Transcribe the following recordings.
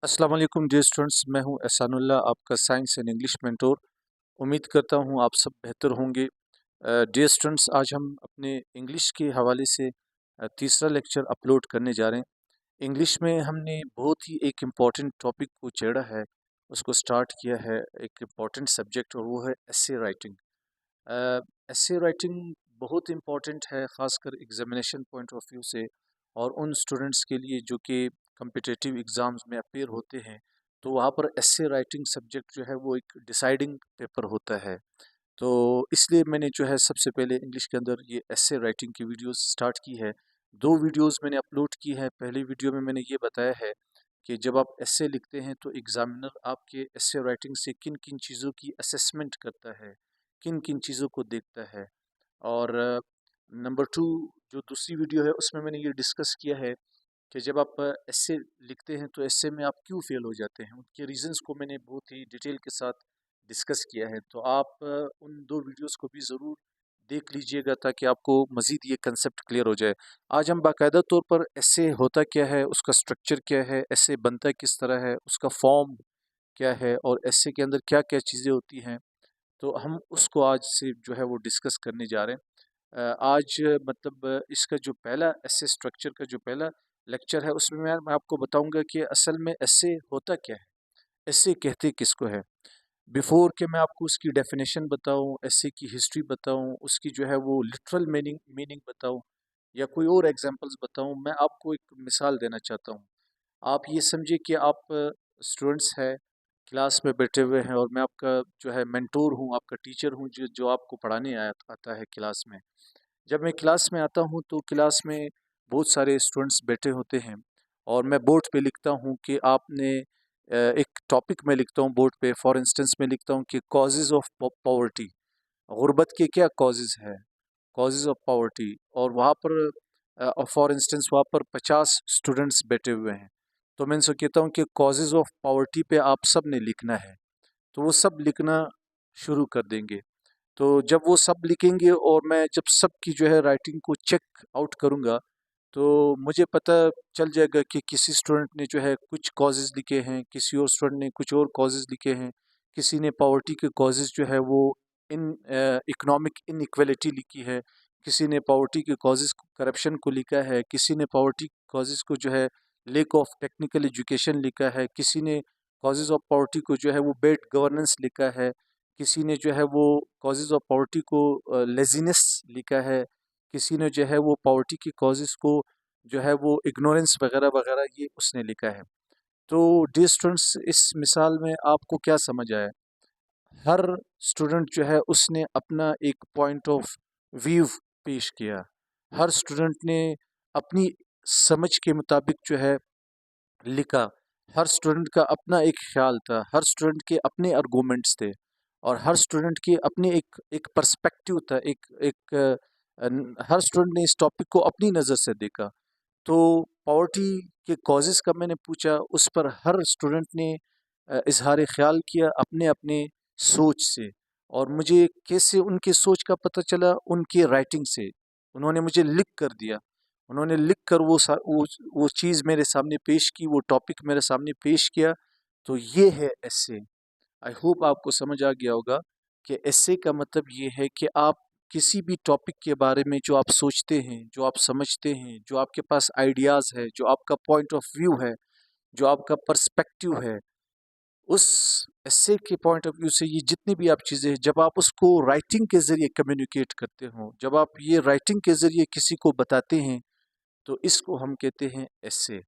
अस्सलाम वालेकुम dear students, मैं हूं एहसानुल्लाह, आपका साइंस एंड इंग्लिश मेंटोर। उम्मीद करता हूं आप सब बेहतर होंगे। डियर स्टूडेंट्स, आज हम अपने इंग्लिश के हवाले से तीसरा लेक्चर अपलोड करने जा रहे हैं। इंग्लिश में हमने बहुत ही एक इम्पॉर्टेंट टॉपिक को छेड़ा है, उसको स्टार्ट किया है, एक इम्पॉर्टेंट सब्जेक्ट, और वो है एसे राइटिंग। एसे राइटिंग बहुत इम्पॉर्टेंट है, ख़ासकर एग्जामिनेशन पॉइंट ऑफ व्यू से, और उन स्टूडेंट्स के लिए जो कि कम्पिटिटिव एग्ज़ाम्स में अपेयर होते हैं, तो वहाँ पर एसे राइटिंग सब्जेक्ट जो है वो एक डिसाइडिंग पेपर होता है। तो इसलिए मैंने जो है सबसे पहले इंग्लिश के अंदर ये एसे राइटिंग की वीडियोस स्टार्ट की है। दो वीडियोस मैंने अपलोड की है। पहली वीडियो में मैंने ये बताया है कि जब आप एसे लिखते हैं तो एग्ज़ामिनर आपके एसे राइटिंग से किन किन चीज़ों की असेसमेंट करता है, किन किन चीज़ों को देखता है। और नंबर टू, जो दूसरी वीडियो है उसमें मैंने ये डिस्कस किया है कि जब आप एसे लिखते हैं तो एसे में आप क्यों फेल हो जाते हैं, उनके रीजंस को मैंने बहुत ही डिटेल के साथ डिस्कस किया है। तो आप उन दो वीडियोस को भी ज़रूर देख लीजिएगा ताकि आपको मज़ीद ये कंसेप्ट क्लियर हो जाए। आज हम बाकायदा तौर पर एसे होता क्या है, उसका स्ट्रक्चर क्या है, एसे बनता किस तरह है, उसका फॉर्म क्या है, और एसे के अंदर क्या क्या चीज़ें होती हैं, तो हम उसको आज से जो है वो डिस्कस करने जा रहे हैं। आज मतलब इसका जो पहला एसे स्ट्रक्चर का जो पहला लेक्चर है उसमें मैं आपको बताऊंगा कि असल में एसे होता क्या है, एसे कहते किसको है। बिफोर कि मैं आपको उसकी डेफिनेशन बताऊं, एसे की हिस्ट्री बताऊं, उसकी जो है वो लिटरल मीनिंग मीनिंग बताऊं, या कोई और एग्जांपल्स बताऊं, मैं आपको एक मिसाल देना चाहता हूं। आप ये समझिए कि आप स्टूडेंट्स हैं, क्लास में बैठे हुए हैं, और मैं आपका जो है मेंटोर हूँ, आपका टीचर हूँ, जो जो आपको पढ़ाने आता है क्लास में। जब मैं क्लास में आता हूँ तो क्लास में बहुत सारे स्टूडेंट्स बैठे होते हैं, और मैं बोर्ड पे लिखता हूँ कि आपने एक टॉपिक में लिखता हूँ बोर्ड पे। फॉर इंस्टेंस मैं लिखता हूँ कि कॉजेज़ ऑफ पॉवर्टी, गुर्बत के क्या कॉजेज़ है, कॉजेज़ ऑफ पॉवर्टी। और वहाँ पर फॉर इंस्टेंस वहाँ पर 50 स्टूडेंट्स बैठे हुए हैं, तो मैं इनसे कहता हूँ कि कॉजेज़ ऑफ पॉवर्टी पे आप सब ने लिखना है। तो वो सब लिखना शुरू कर देंगे। तो जब वो सब लिखेंगे और मैं जब सबकी जो है राइटिंग को चेक आउट करूँगा, तो मुझे पता चल जाएगा कि किसी स्टूडेंट ने जो है कुछ कॉजेज़ लिखे हैं, किसी और स्टूडेंट ने कुछ और कॉजेज़ लिखे हैं, किसी ने पॉवर्टी के कॉजेज़ जो है वो इन इकोनॉमिक इनइक्वालिटी लिखी है, किसी ने पॉवर्टी के कॉजेज़ करप्शन को लिखा है, किसी ने पॉवर्टी कॉजेज़ को जो है लैक ऑफ टेक्निकल एजुकेशन लिखा है, किसी ने कॉजेज़ ऑफ पॉवर्टी को जो है वो बैड गवर्नेंस लिखा है, किसी ने जो है वो कॉजेज़ ऑफ पॉवर्टी को लेज़ीनेस लिखा है, किसी ने जो है वो पॉवर्टी की कॉजेज़ को जो है वो इग्नोरेंस वगैरह वगैरह ये उसने लिखा है। तो डियर स्टूडेंट्स, इस मिसाल में आपको क्या समझ आया? हर स्टूडेंट जो है उसने अपना एक पॉइंट ऑफ व्यू पेश किया। हर स्टूडेंट ने अपनी समझ के मुताबिक जो है लिखा। हर स्टूडेंट का अपना एक ख्याल था, हर स्टूडेंट के अपने आर्गूमेंट्स थे, और हर स्टूडेंट की अपनी एक एक पर्सपेक्टिव था, हर स्टूडेंट ने इस टॉपिक को अपनी नज़र से देखा। तो पॉवर्टी के कॉजेज़ का मैंने पूछा, उस पर हर स्टूडेंट ने इज़हार ख़्याल किया अपने अपने सोच से। और मुझे कैसे उनकी सोच का पता चला? उनकी राइटिंग से। उन्होंने मुझे लिख कर दिया, उन्होंने लिख कर वो चीज़ मेरे सामने पेश की, वो टॉपिक मेरे सामने पेश किया। तो ये है एसे। आई होप आपको समझ आ गया होगा कि एसे का मतलब ये है कि आप किसी भी टॉपिक के बारे में जो आप सोचते हैं, जो आप समझते हैं, जो आपके पास आइडियाज़ है, जो आपका पॉइंट ऑफ व्यू है, जो आपका पर्सपेक्टिव है, उस एसे के पॉइंट ऑफ व्यू से ये जितनी भी आप चीज़ें हैं, जब आप उसको राइटिंग के ज़रिए कम्युनिकेट करते हो, जब आप ये राइटिंग के ज़रिए किसी को बताते हैं, तो इसको हम कहते हैं एसे।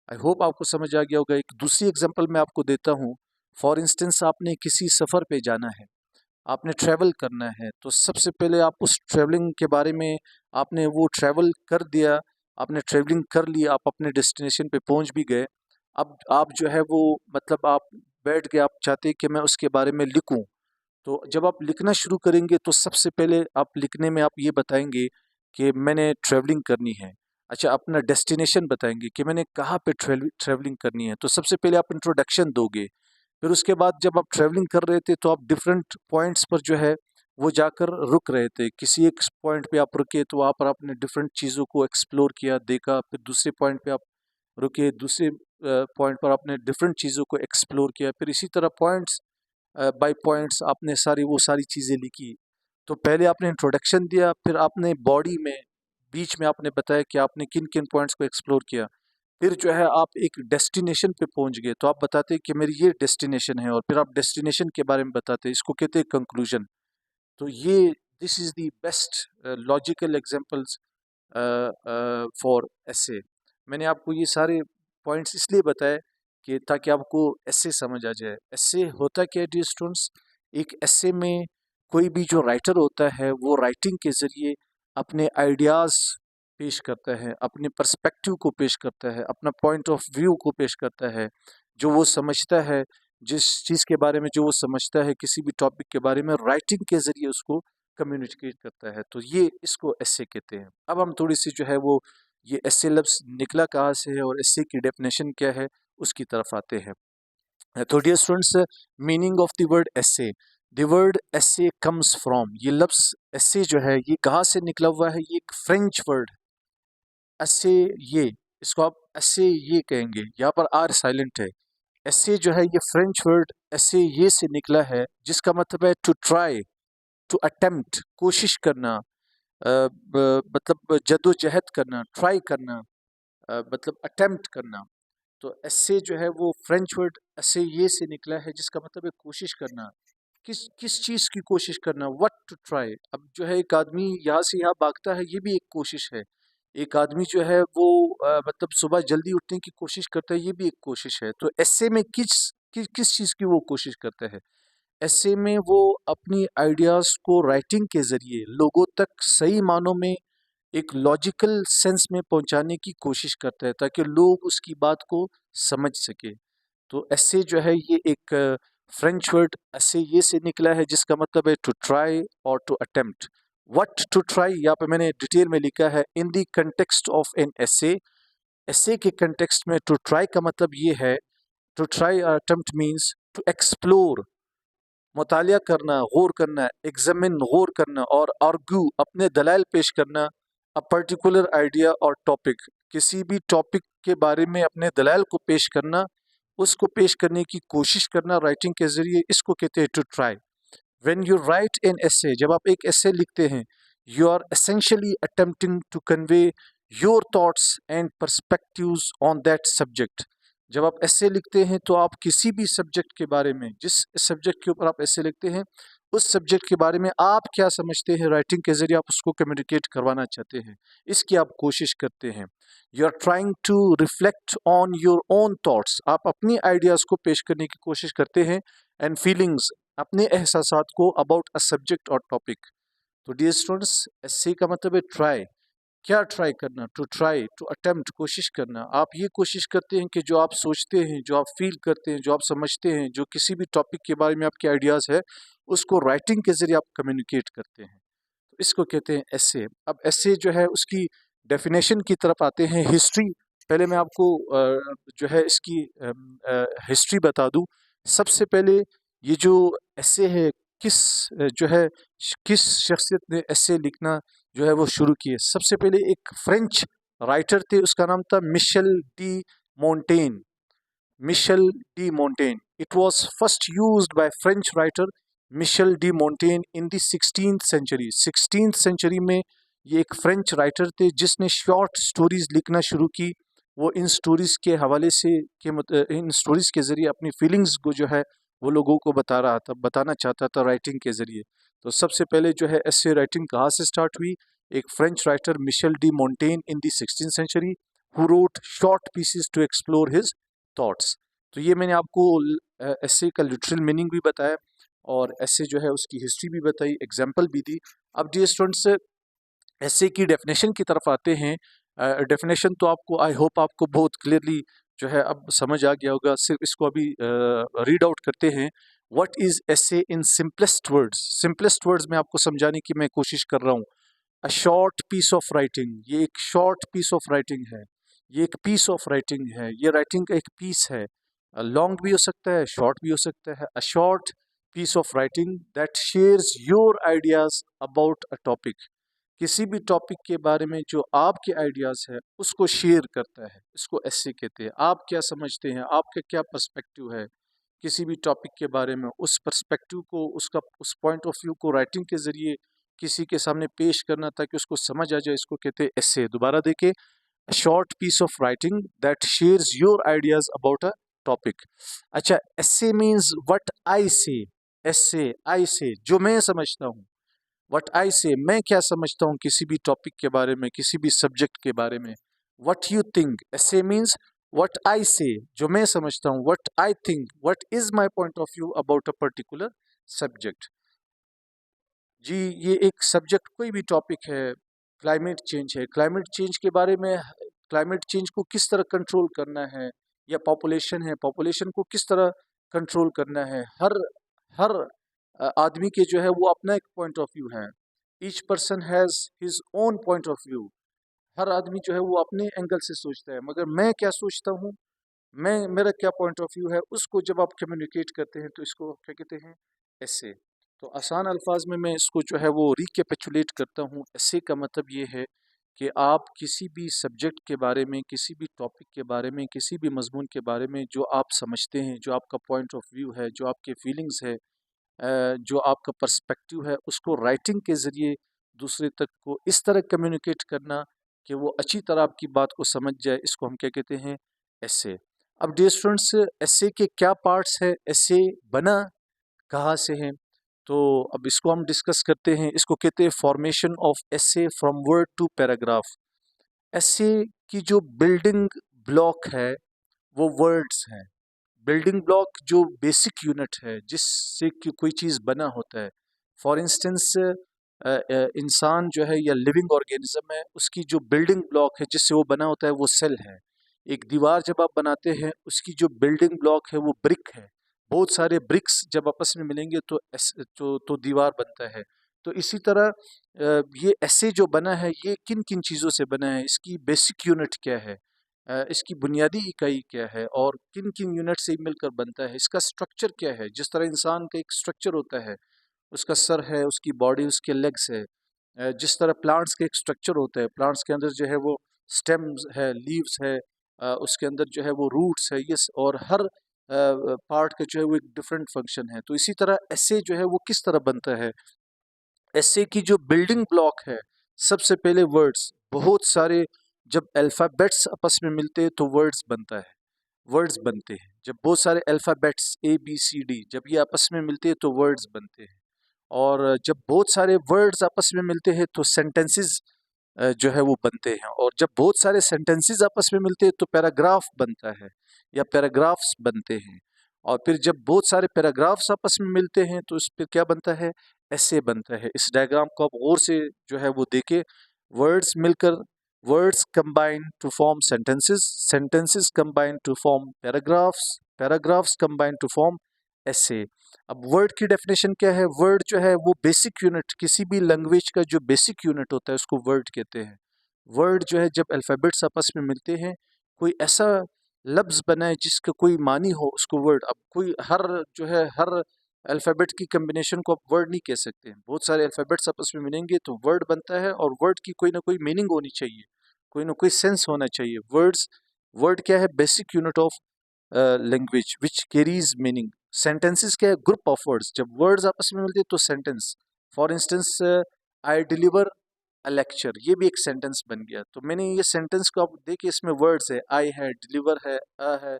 आई होप आपको समझ आ गया होगा। एक दूसरी एग्जांपल मैं आपको देता हूँ। फॉर इंस्टेंस आपने किसी सफ़र पे जाना है, आपने ट्रैवल करना है, तो सबसे पहले आप उस ट्रैवलिंग के बारे में, आपने वो ट्रैवल कर दिया, आपने ट्रैवलिंग कर ली, आप अपने डेस्टिनेशन पे पहुंच भी गए। अब आप जो है वो मतलब आप बैठ के आप चाहते हैं कि मैं उसके बारे में लिखूं। तो जब आप लिखना शुरू करेंगे तो सबसे पहले आप लिखने में आप ये बताएंगे कि मैंने ट्रैवलिंग करनी है। अच्छा, अपना डेस्टिनेशन बताएंगे कि मैंने कहाँ पे ट्रैवलिंग करनी है। तो सबसे पहले आप इंट्रोडक्शन दोगे। फिर उसके बाद जब आप ट्रैवलिंग कर रहे थे तो आप डिफरेंट पॉइंट्स पर जो है वो जाकर रुक रहे थे। किसी एक पॉइंट पे आप रुके तो वहाँ पर आपने डिफरेंट चीज़ों को एक्सप्लोर किया, देखा। फिर दूसरे पॉइंट पे आप रुके, दूसरे पॉइंट पर आपने डिफरेंट चीज़ों को एक्सप्लोर किया, फिर इसी तरह पॉइंट्स बाय पॉइंट्स आपने वो सारी चीज़ें लिखी। तो पहले आपने इंट्रोडक्शन दिया, फिर आपने बॉडी में बीच में आपने बताया कि आपने किन किन पॉइंट्स को एक्सप्लोर किया। फिर जो है आप एक डेस्टिनेशन पे पहुंच गए, तो आप बताते हैं कि मेरी ये डेस्टिनेशन है, और फिर आप डेस्टिनेशन के बारे में बताते हैं, इसको कहते हैं कंक्लूजन। तो ये this is the best logical examples for essay. मैंने आपको ये सारे पॉइंट्स इसलिए बताए कि ताकि आपको एसे समझ आ जाए। एसे होता क्या है डियर स्टूडेंट्स, एक एसे में कोई भी जो राइटर होता है वो राइटिंग के ज़रिए अपने आइडियाज़ पेश करता है, अपने पर्सपेक्टिव को पेश करता है, अपना पॉइंट ऑफ व्यू को पेश करता है, जो वो समझता है, जिस चीज़ के बारे में जो वो समझता है, किसी भी टॉपिक के बारे में राइटिंग के ज़रिए उसको कम्युनिकेट करता है। तो ये इसको एसे कहते हैं। अब हम थोड़ी सी जो है वो ये एसे लफ्ज़ निकला कहाँ से है और एसे की डेफिनेशन क्या है उसकी तरफ आते हैं। तो dear students, meaning of the word essay, the word essay comes from, ये लफ्ज़ एसे जो है ये कहाँ से निकला हुआ है, ये एक फ्रेंच वर्ड एसे, ये इसको आप एसे ये कहेंगे, यहाँ पर आर साइलेंट है। एसे जो है ये फ्रेंच वर्ड एसे ये से निकला है, जिसका मतलब है टू ट्राई, टू अटेम्प्ट, कोशिश करना, मतलब जद्दोजहद करना, ट्राई करना, मतलब अटेम्प्ट करना। तो ऐसे जो है वो फ्रेंच वर्ड ऐसे ये से निकला है, जिसका मतलब है कोशिश करना। किस किस चीज़ की कोशिश करना, व्हाट टू ट्राई। अब जो है एक आदमी यहाँ से यहाँ भागता है, ये भी एक कोशिश है। एक आदमी जो है वो मतलब सुबह जल्दी उठने की कोशिश करता है, ये भी एक कोशिश है। तो ऐसे में किस चीज़ की वो कोशिश करता है, ऐसे में वो अपनी आइडियाज़ को राइटिंग के ज़रिए लोगों तक सही मानों में एक लॉजिकल सेंस में पहुंचाने की कोशिश करता है, ताकि लोग उसकी बात को समझ सके। तो ऐसे जो है ये एक फ्रेंच वर्ड ऐसे ये से निकला है, जिसका मतलब है to try or to attempt. What to try यहाँ पे मैंने डिटेल में लिखा है, in the context of an essay. Essay के कंटेक्स्ट में टू ट्राई का मतलब ये है, to try attempt means to explore, मुतालिया करना, गौर करना, एग्जामिन गौर करना, और आर्ग्यू अपने दलाइल पेश करना, अ पर्टिकुलर आइडिया और टॉपिक, किसी भी टॉपिक के बारे में अपने दलाइल को पेश करना, उसको पेश करने की कोशिश करना राइटिंग के ज़रिए, इसको कहते हैं to try. When you write an essay, जब आप एक essay लिखते हैं, you are essentially attempting to convey your thoughts and perspectives on that subject। जब आप essay लिखते हैं तो आप किसी भी सब्जेक्ट के बारे में, जिस सब्जेक्ट के ऊपर आप essay लिखते हैं, उस सब्जेक्ट के बारे में आप क्या समझते हैं, राइटिंग के ज़रिए आप उसको कम्युनिकेट करवाना चाहते हैं, इसकी आप कोशिश करते हैं। You are trying to reflect on your own thoughts, आप अपनी आइडियाज़ को पेश करने की कोशिश करते हैं, एंड फीलिंग्स, अपने एहसासात को, अबाउट अ सब्जेक्ट और टॉपिक। तो डियर स्टूडेंट्स, एसए का मतलब है ट्राई। क्या ट्राई करना, टू ट्राई, टू अटेम्प्ट, कोशिश करना। आप ये कोशिश करते हैं कि जो आप सोचते हैं, जो आप फील करते हैं, जो आप समझते हैं, जो किसी भी टॉपिक के बारे में आपके आइडियाज़ है, उसको राइटिंग के ज़रिए आप कम्युनिकेट करते हैं। तो इसको कहते हैं एसे। अब एसे जो है उसकी डेफिनेशन की तरफ आते हैं। हिस्ट्री, पहले मैं आपको जो है इसकी हिस्ट्री बता दूं। सबसे पहले ये जो एसे है, किस जो है किस शख्सियत ने एसे लिखना जो है वो शुरू किए। सबसे पहले एक फ्रेंच राइटर थे, उसका नाम था Michel de Montaigne. Michel de Montaigne, it was first used by French writer Michel de Montaigne in the 16th century. 16th century में ये एक फ्रेंच राइटर थे, जिसने शॉर्ट स्टोरीज लिखना शुरू की। वो इन स्टोरीज के हवाले से इन स्टोरीज के ज़रिए अपनी फीलिंग्स को जो है वो लोगों को बताना चाहता था राइटिंग के ज़रिए। तो सबसे पहले जो है ऐसे राइटिंग कहाँ से स्टार्ट हुई, एक French writer Michel de Montaigne in the 16th century, who wrote short pieces to explore his thoughts. तो ये मैंने आपको एसे का लिटरल मीनिंग भी बताया, और ऐसे जो है उसकी हिस्ट्री भी बताई, एग्जाम्पल भी दी। अब डियर स्टूडेंट्स, ऐसे की डेफिनेशन की तरफ आते हैं। डेफिनेशन तो आपको, आई होप आपको बहुत क्लियरली जो है अब समझ आ गया होगा। सिर्फ इसको अभी रीड आउट करते हैं। What is essay in simplest words. Simplest words में आपको समझाने की मैं कोशिश कर रहा हूँ। A short piece of writing, ये एक शॉर्ट पीस ऑफ राइटिंग है, ये एक पीस ऑफ राइटिंग है, ये राइटिंग का एक पीस है। लॉन्ग भी हो सकता है, शॉर्ट भी हो सकता है। A short piece of writing that shares your ideas about a topic, किसी भी टॉपिक के बारे में जो आपके आइडियाज़ है उसको शेयर करता है, इसको ऐसे कहते हैं। आप क्या समझते हैं, आपका क्या पर्सपेक्टिव है किसी भी टॉपिक के बारे में, उस पर्सपेक्टिव को, उसका उस पॉइंट ऑफ व्यू को राइटिंग के ज़रिए किसी के सामने पेश करना ताकि उसको समझ आ जाए, इसको कहते हैं एसे। दोबारा देखें, a short piece of writing that shares your ideas about a topic। अच्छा, essay means what I say। essay, I say, जो मैं समझता हूँ। what I say, मैं क्या समझता हूँ किसी भी टॉपिक के बारे में, किसी भी सब्जेक्ट के बारे में। what you think, essay means what I say, जो मैं समझता हूँ। what I think, what is my point of view about a particular subject। जी, ये एक सब्जेक्ट कोई भी टॉपिक है, क्लाइमेट चेंज है। क्लाइमेट चेंज के बारे में, क्लाइमेट चेंज को किस तरह कंट्रोल करना है, या पॉपुलेशन है, पॉपुलेशन को किस तरह कंट्रोल करना है। हर हर आदमी के जो है वो अपना एक पॉइंट ऑफ व्यू है। Each person has his own point of view. हर आदमी जो है वो अपने एंगल से सोचता है, मगर मैं क्या सोचता हूँ, मैं, मेरा क्या पॉइंट ऑफ व्यू है, उसको जब आप कम्युनिकेट करते हैं तो इसको क्या कहते हैं, ऐसे। तो आसान अल्फाज में मैं इसको जो है वो रिकैपिचुलेट करता हूँ। ऐसे का मतलब ये है कि आप किसी भी सब्जेक्ट के बारे में, किसी भी टॉपिक के बारे में, किसी भी मजमून के बारे में जो आप समझते हैं, जो आपका पॉइंट ऑफ व्यू है, जो आपके फीलिंग्स है, जो आपका पर्सपेक्टिव है, उसको राइटिंग के ज़रिए दूसरे तक को इस तरह कम्युनिकेट करना कि वो अच्छी तरह आपकी बात को समझ जाए, इसको हम क्या कहते हैं, ऐसे। अब डियर स्टूडेंट्स, ऐसे के क्या पार्ट्स है, ऐसे बना कहाँ से है, तो अब इसको हम डिस्कस करते हैं। इसको कहते हैं फॉर्मेशन ऑफ ऐसे फ्रॉम वर्ड टू पैराग्राफ। ऐसे की जो बिल्डिंग ब्लॉक है वो वर्ड्स हैं। बिल्डिंग ब्लॉक जो बेसिक यूनिट है जिससे कि कोई चीज़ बना होता है। फॉर इंस्टेंस, इंसान जो है या लिविंग ऑर्गेनिज्म है, उसकी जो बिल्डिंग ब्लॉक है जिससे वो बना होता है वो सेल है। एक दीवार जब आप बनाते हैं उसकी जो बिल्डिंग ब्लॉक है वो ब्रिक है। बहुत सारे ब्रिक्स जब आपस में मिलेंगे तो तो दीवार बनता है। तो इसी तरह ये ऐसे जो बना है ये किन किन चीज़ों से बना है, इसकी बेसिक यूनिट क्या है, इसकी बुनियादी इकाई क्या है, और किन किन यूनिट से मिलकर बनता है, इसका स्ट्रक्चर क्या है। जिस तरह इंसान का एक स्ट्रक्चर होता है, उसका सर है, उसकी बॉडी, उसके लेग्स है। जिस तरह प्लांट्स का एक स्ट्रक्चर होता है, प्लांट्स के अंदर जो है वो स्टेम्स है, लीव्स है, उसके अंदर जो है वो रूट्स है, ये और हर पार्ट का जो है वो एक डिफरेंट फंक्शन है। तो इसी तरह ऐसे जो है वो किस तरह बनता है। ऐसे की जो बिल्डिंग ब्लॉक है, सबसे पहले वर्ड्स, बहुत सारे जब अल्फ़ाबेट्स आपस में मिलते हैं तो वर्ड्स बनता है, वर्ड्स बनते हैं। जब बहुत सारे अल्फ़ाबेट्स ABCD जब ये आपस में मिलते हैं तो वर्ड्स बनते हैं। और जब बहुत सारे वर्ड्स आपस में मिलते हैं तो सेंटेंसेस जो है वो बनते हैं। और जब बहुत सारे सेंटेंसेस आपस में मिलते हैं तो पैराग्राफ बनता है या पैराग्राफ्स बनते हैं। और फिर जब बहुत सारे पैराग्राफ्स आपस में मिलते हैं तो इस पे क्या बनता है, ऐसे बनता है। इस डायग्राम को आप गौर से जो है वो देखें। वर्ड्स मिलकर, words combine to form sentences, sentences combine to form paragraphs, paragraphs combine to form essay. अब वर्ड की डेफिनेशन क्या है, वर्ड जो है वो बेसिक यूनिट, किसी भी लैंग्वेज का जो बेसिक यूनिट होता है उसको वर्ड कहते हैं। वर्ड जो है जब अल्फ़ाबेट्स आपस में मिलते हैं, कोई ऐसा लफ्ज़ बनाए जिसका कोई मानी हो, उसको वर्ड। अब कोई हर जो है हर अल्फ़ाबेट की कम्बिनेशन को आप वर्ड नहीं कह सकते। बहुत सारे अल्फ़ाबेट्स आपस में मिलेंगे तो वर्ड बनता है, और वर्ड की कोई ना कोई मीनिंग होनी चाहिए, कोई ना कोई सेंस होना चाहिए। वर्ड्स, वर्ड क्या है, basic unit of language which carries meaning. Sentences क्या है, ग्रुप ऑफ वर्ड्स। जब वर्ड्स आपस में मिलते हैं तो sentence. For instance, I deliver a lecture, ये भी एक सेंटेंस बन गया। तो मैंने ये सेंटेंस को आप देखिए, इसमें वर्ड्स है, आई है, डिलीवर है, अ है,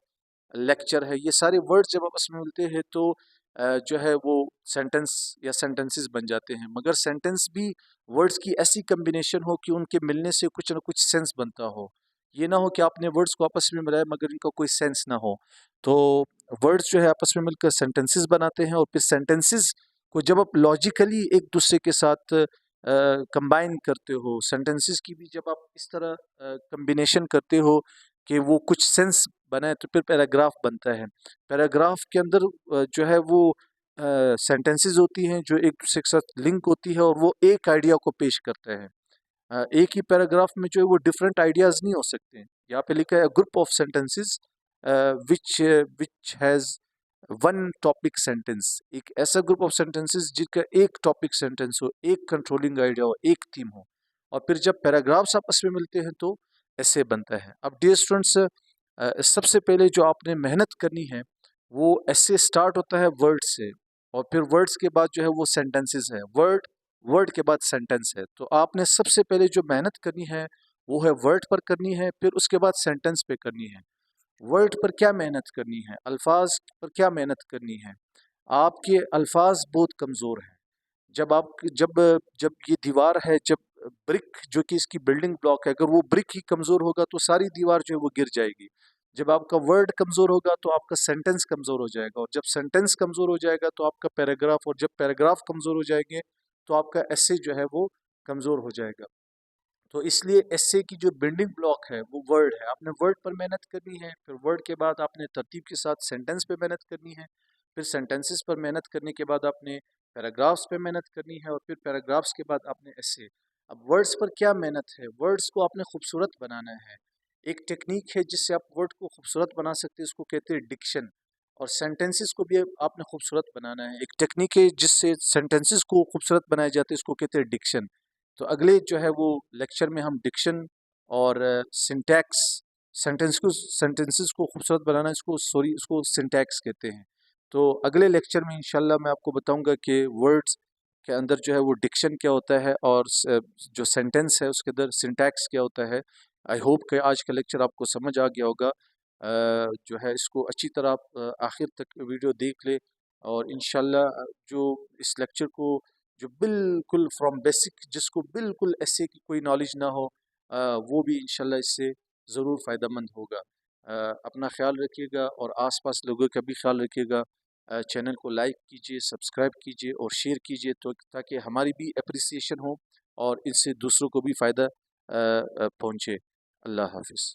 लेक्चर है, ये सारे वर्ड्स जब आपस में मिलते हैं तो जो है वो सेंटेंस या सेंटेंसेस बन जाते हैं। मगर सेंटेंस भी वर्ड्स की ऐसी कम्बिनेशन हो कि उनके मिलने से कुछ ना कुछ सेंस बनता हो। ये ना हो कि आपने वर्ड्स को आपस में मिलाया मगर इनका कोई सेंस ना हो। तो वर्ड्स जो है आपस में मिलकर सेंटेंसेस बनाते हैं, और फिर सेंटेंसेस को जब आप लॉजिकली एक दूसरे के साथ कंबाइन करते हो, सेंटेंसेस की भी जब आप इस तरह कम्बिनेशन करते हो कि वो कुछ सेंस बनाए, तो फिर पैराग्राफ बनता है। पैराग्राफ के अंदर जो है वो सेंटेंसेस होती हैं जो एक दूसरे के साथ लिंक होती है, और वो एक आइडिया को पेश करते हैं। एक ही पैराग्राफ में जो है वो डिफरेंट आइडियाज नहीं हो सकते हैं। यहाँ पे लिखा है group of sentences which which has one topic sentence. एक ऐसा ग्रुप ऑफ सेंटेंसेस जिसका एक टॉपिक सेंटेंस हो, एक कंट्रोलिंग आइडिया हो, एक थीम हो। और फिर जब पैराग्राफ्स आपस में मिलते हैं तो ऐसे बनता है। अब डियर स्टूडेंट्स, सबसे पहले जो आपने मेहनत करनी है वो ऐसे स्टार्ट होता है वर्ड से, और फिर वर्ड्स के बाद जो है वो सेंटेंसेस है, वर्ड वर्ड के बाद सेंटेंस है। तो आपने सबसे पहले जो मेहनत करनी है वो है वर्ड पर करनी है, फिर उसके बाद सेंटेंस पे करनी है। वर्ड पर क्या मेहनत करनी है, अल्फाज पर क्या मेहनत करनी है। आपके अल्फाज बहुत कमज़ोर हैं। जब आप जब जब ये दीवार है, जब ब्रिक जो कि इसकी बिल्डिंग ब्लॉक है, अगर वो ब्रिक ही कमज़ोर होगा तो सारी दीवार जो है वो गिर जाएगी। जब आपका वर्ड कमज़ोर होगा तो आपका सेंटेंस कमज़ोर हो जाएगा, और जब सेंटेंस कमज़ोर हो जाएगा तो आपका पैराग्राफ, और जब पैराग्राफ कमज़ोर हो जाएंगे तो आपका एसे जो है वो कमज़ोर हो जाएगा। तो इसलिए एस्से की जो बिल्डिंग ब्लॉक है वो वर्ड है। आपने वर्ड पर मेहनत करनी है, फिर वर्ड के बाद आपने तरतीब के साथ सेंटेंस पे मेहनत करनी है, फिर सेंटेंसेस पर मेहनत करने के बाद आपने पैराग्राफ्स पे मेहनत करनी है, और फिर पैराग्राफ्स के बाद आपने एस्से। अब वर्ड्स पर क्या मेहनत है, वर्ड्स को आपने खूबसूरत बनाना है। एक टेक्निक है जिससे आप वर्ड को खूबसूरत बना सकते हैं, इसको कहते हैं डिक्शन। और सेंटेंसेस को भी आपने खूबसूरत बनाना है। एक टेक्निक है जिससे सेंटेंसेस को खूबसूरत बनाए जाते हैं, इसको कहते हैं डिक्शन। तो अगले जो है वो लेक्चर में हम डिक्शन और सिंटैक्स, सेंटेंसेस को खूबसूरत बनाना, इसको सिंटैक्स कहते हैं। तो अगले लेक्चर में इंशाल्लाह मैं आपको बताऊंगा कि वर्ड्स के अंदर जो है वो डिक्शन क्या होता है, और जो सेंटेंस है उसके अंदर सिंटैक्स क्या होता है। आई होप कि आज का लेक्चर आपको समझ आ गया होगा। जो है इसको अच्छी तरह आप आखिर तक वीडियो देख ले, और इंशाल्लाह जो इस लेक्चर को जो बिल्कुल फ्रॉम बेसिक, जिसको बिल्कुल ऐसे की कोई नॉलेज ना हो, वो भी इंशाल्लाह इससे ज़रूर फ़ायदेमंद होगा। अपना ख्याल रखिएगा और आसपास लोगों का भी ख्याल रखिएगा। चैनल को लाइक कीजिए, सब्सक्राइब कीजिए और शेयर कीजिए, तो ताकि हमारी भी अप्रिसिएशन हो और इससे दूसरों को भी फ़ायदा पहुँचे। अल्लाह हाफ़िज़।